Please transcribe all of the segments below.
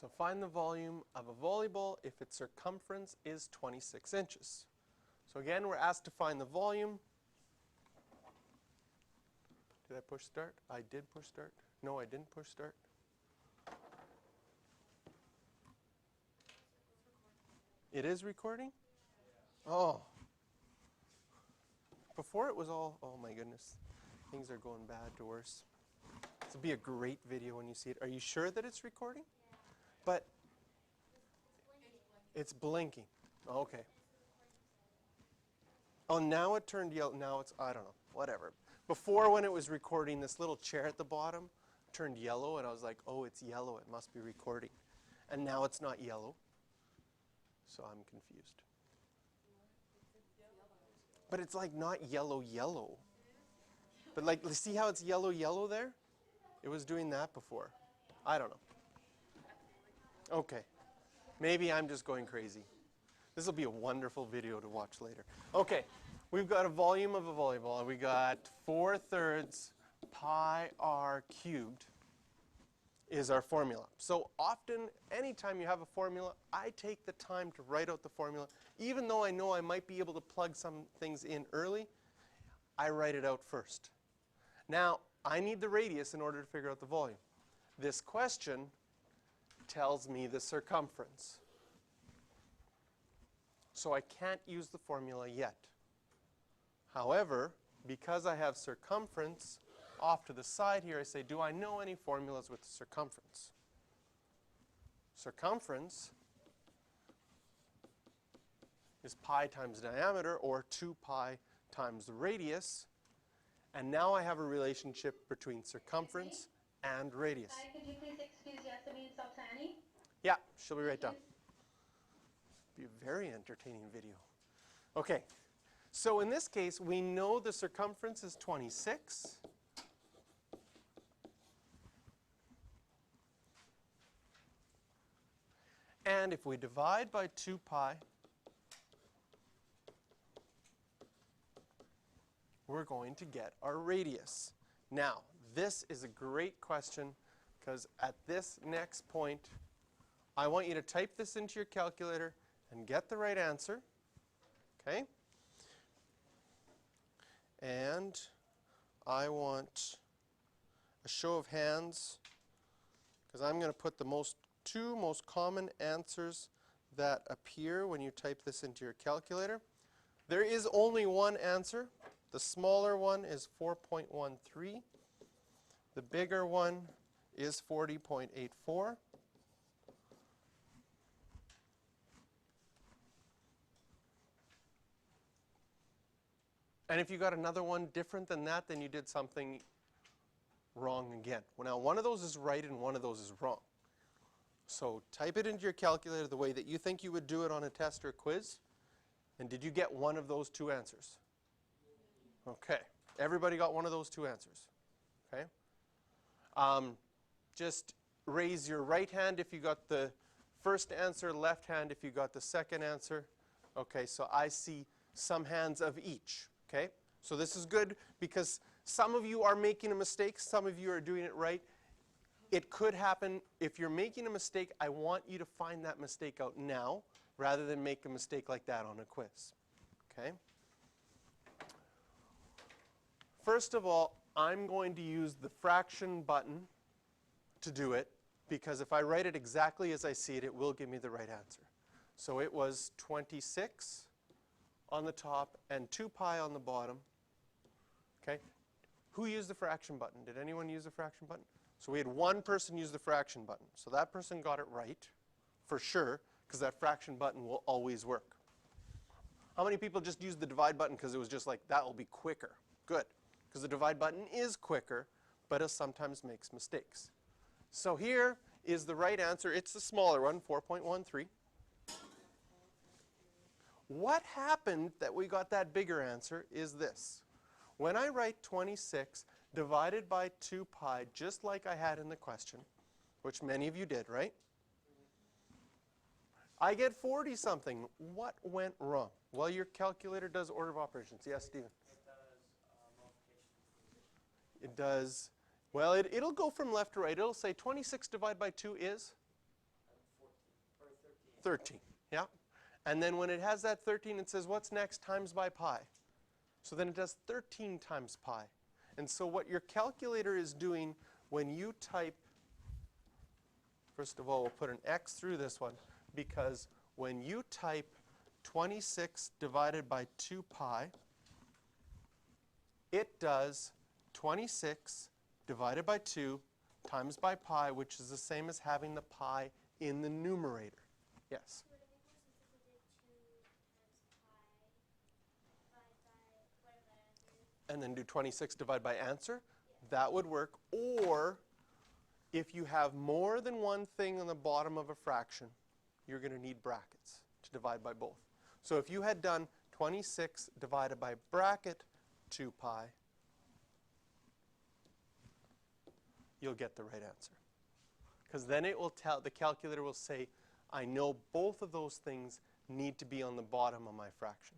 So find the volume of a volleyball if its circumference is 26 inches. So again, we're asked to find the volume. Did I push start? I did push start. No, I didn't push start. It is recording? Oh. Before it was all, oh my goodness. Things are going bad to worse. This will be a great video when you see it. Are you sure that it's recording? Yeah. But it's blinking. Okay. Oh, now it turned yellow. Now it's, I don't know, whatever. Before, when it was recording, this little chair at the bottom turned yellow, and I was like, oh, it's yellow. It must be recording. And now it's not yellow. So I'm confused. But it's like not yellow, yellow. But like, see how it's yellow, yellow there? It was doing that before. I don't know. Okay. Maybe I'm just going crazy. This will be a wonderful video to watch later. Okay. We've got a volume of a volleyball, and we got 4/3 pi r cubed is our formula. So often, anytime you have a formula, I take the time to write out the formula. Even though I know I might be able to plug some things in early, I write it out first. Now, I need the radius in order to figure out the volume. This question tells me the circumference. So I can't use the formula yet. However, because I have circumference off to the side here, I say, do I know any formulas with circumference? Circumference is pi times diameter, or 2 pi times the radius. And now I have a relationship between circumference and radius. Hi, could you please excuse Yasmin Saltani? Yeah, she'll be right down. Be a very entertaining video. Okay, so in this case, we know the circumference is 26. And if we divide by 2 pi, we're going to get our radius. Now, this is a great question because at this next point, I want you to type this into your calculator and get the right answer. Okay? And I want a show of hands because I'm going to put the two most common answers that appear when you type this into your calculator. There is only one answer. The smaller one is 4.13. The bigger one is 40.84. And if you got another one different than that, then you did something wrong again. Well, now, one of those is right and one of those is wrong. So type it into your calculator the way that you think you would do it on a test or a quiz. And did you get one of those two answers? Okay. Everybody got one of those two answers. Okay. Just raise your right hand if you got the first answer, left hand if you got the second answer. Okay, so I see some hands of each. Okay, so this is good because some of you are making a mistake, some of you are doing it right. It could happen. If you're making a mistake, I want you to find that mistake out now rather than make a mistake like that on a quiz. Okay? First of all, I'm going to use the fraction button to do it because if I write it exactly as I see it, it will give me the right answer. So it was 26 on the top and 2 pi on the bottom. Okay? Who used the fraction button? Did anyone use the fraction button? So we had one person use the fraction button. So that person got it right, for sure, because that fraction button will always work. How many people just used the divide button because it was just like, that will be quicker? Good, because the divide button is quicker, but it sometimes makes mistakes. So here is the right answer. It's the smaller one, 4.13. What happened that we got that bigger answer is this. When I write 26 divided by 2 pi, just like I had in the question, which many of you did, right? I get 40-something. What went wrong? Well, your calculator does order of operations. Yes, Stephen? It does. Well, it'll go from left to right. It'll say 26 divided by 2 is? 13, yeah. And then when it has that 13, it says, what's next? Times by pi. So then it does 13 times pi. And so what your calculator is doing when you type, first of all, we'll put an X through this one, because when you type 26 divided by 2 pi, it does 26 divided by 2 times by pi, which is the same as having the pi in the numerator. Yes? Would it make more sense if we did 2 times pi divided by whatever that answer is? And then do 26 divided by answer? Yeah. That would work. Or if you have more than one thing on the bottom of a fraction, you're going to need brackets to divide by both. So if you had done 26 divided by bracket 2 pi, you'll get the right answer. Because then it will tell, the calculator will say, I know both of those things need to be on the bottom of my fraction.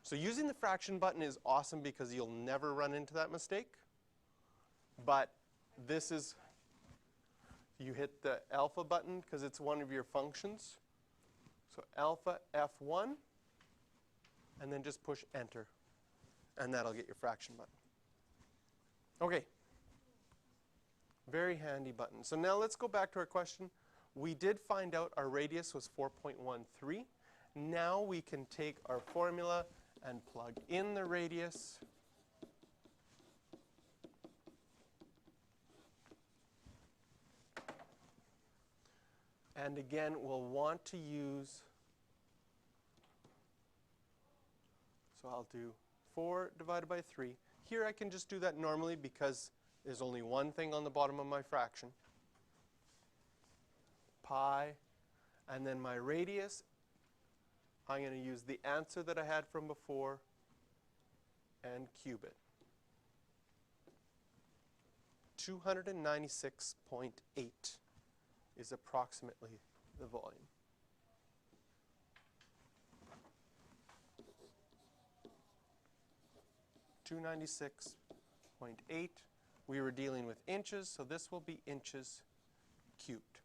So using the fraction button is awesome because you'll never run into that mistake. But this is, you hit the alpha button because it's one of your functions. So alpha F1, and then just push enter. And that'll get your fraction button. Okay. Very handy button. So now let's go back to our question. We did find out our radius was 4.13. Now we can take our formula and plug in the radius. And again, we'll want to use, so I'll do 4 divided by 3. Here I can just do that normally because there's only one thing on the bottom of my fraction. Pi, and then my radius, I'm going to use the answer that I had from before and cube it. 296.8 is approximately the volume. .296.8. We were dealing with inches, so this will be inches cubed.